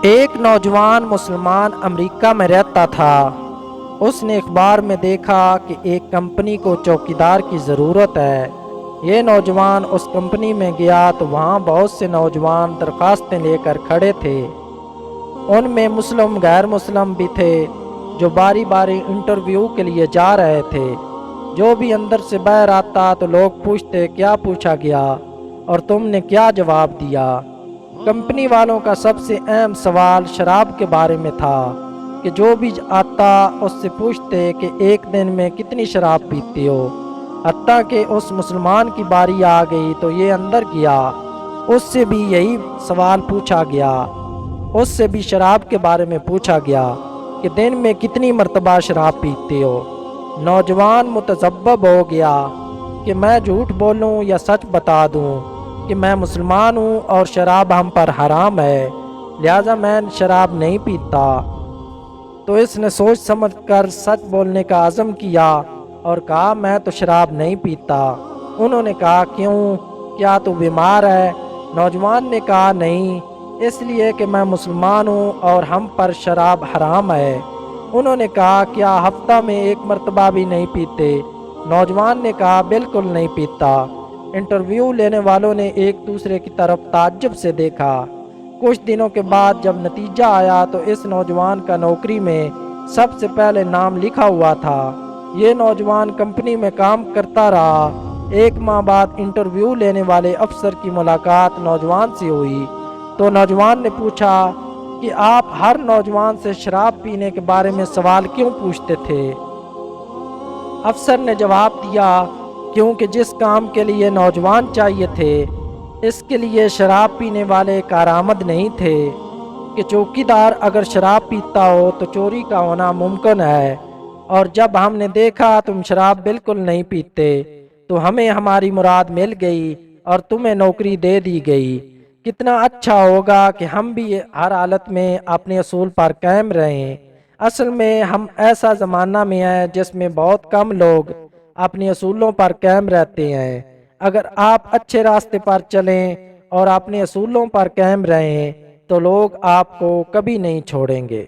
ایک نوجوان مسلمان امریکہ میں رہتا تھا۔ اس نے اخبار میں دیکھا کہ ایک کمپنی کو چوکیدار کی ضرورت ہے۔ یہ نوجوان اس کمپنی میں گیا تو وہاں بہت سے نوجوان درخواستیں لے کر کھڑے تھے۔ ان میں مسلم غیر مسلم بھی تھے جو باری باری انٹرویو کے لیے جا رہے تھے۔ جو بھی اندر سے باہر آتا تو لوگ پوچھتے کیا پوچھا گیا اور تم نے کیا جواب دیا۔ کمپنی والوں کا سب سے اہم سوال شراب کے بارے میں تھا کہ جو بھی آتا اس سے پوچھتے کہ ایک دن میں کتنی شراب پیتے ہو۔ حتیٰ کہ اس مسلمان کی باری آ گئی تو یہ اندر گیا، اس سے بھی یہی سوال پوچھا گیا۔ اس سے بھی شراب کے بارے میں پوچھا گیا کہ دن میں کتنی مرتبہ شراب پیتے ہو۔ نوجوان متذبذب ہو گیا کہ میں جھوٹ بولوں یا سچ بتا دوں کہ میں مسلمان ہوں اور شراب ہم پر حرام ہے، لہذا میں شراب نہیں پیتا۔ تو اس نے سوچ سمجھ کر سچ بولنے کا عزم کیا اور کہا میں تو شراب نہیں پیتا۔ انہوں نے کہا کیوں، کیا تو بیمار ہے؟ نوجوان نے کہا نہیں، اس لیے کہ میں مسلمان ہوں اور ہم پر شراب حرام ہے۔ انہوں نے کہا کیا ہفتہ میں ایک مرتبہ بھی نہیں پیتے؟ نوجوان نے کہا بالکل نہیں پیتا۔ انٹرویو لینے والوں نے ایک دوسرے کی طرف تعجب سے دیکھا۔ کچھ دنوں کے بعد جب نتیجہ آیا تو اس نوجوان کا نوکری میں سب سے پہلے نام لکھا ہوا تھا۔ یہ نوجوان کمپنی میں کام کرتا رہا۔ ایک ماہ بعد انٹرویو لینے والے افسر کی ملاقات نوجوان سے ہوئی تو نوجوان نے پوچھا کہ آپ ہر نوجوان سے شراب پینے کے بارے میں سوال کیوں پوچھتے تھے؟ افسر نے جواب دیا کیونکہ جس کام کے لیے نوجوان چاہیے تھے اس کے لیے شراب پینے والے کارآمد نہیں تھے، کہ چوکیدار اگر شراب پیتا ہو تو چوری کا ہونا ممکن ہے، اور جب ہم نے دیکھا تم شراب بالکل نہیں پیتے تو ہمیں ہماری مراد مل گئی اور تمہیں نوکری دے دی گئی۔ کتنا اچھا ہوگا کہ ہم بھی ہر حالت میں اپنے اصول پر قائم رہیں۔ اصل میں ہم ایسا زمانہ میں ہیں جس میں بہت کم لوگ اپنے اصولوں پر قائم رہتے ہیں۔ اگر آپ اچھے راستے پر چلیں اور اپنے اصولوں پر قائم رہیں تو لوگ آپ کو کبھی نہیں چھوڑیں گے۔